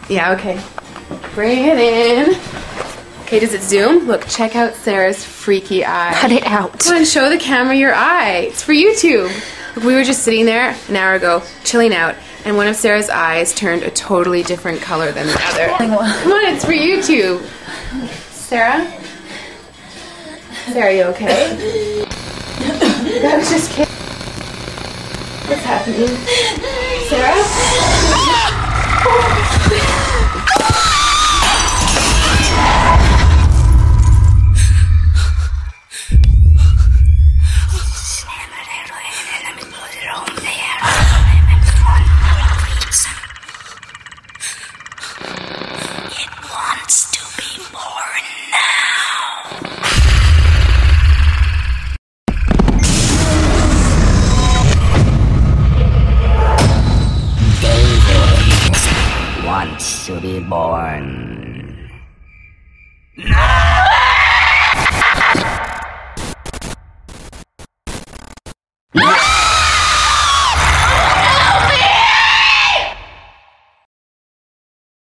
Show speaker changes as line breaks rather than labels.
Yeah, okay. Bring it in. Okay, does it zoom? Look, check out Sarah's freaky eye.
Cut it out.
Come on, show the camera your eye. It's for YouTube. Look, we were just sitting there an hour ago, chilling out, and one of Sarah's eyes turned a totally different color than the other. Come on, it's for YouTube. Sarah? Sarah, you okay? I was just kidding. What's happening? Sarah?
It wants to be born now. David wants to be born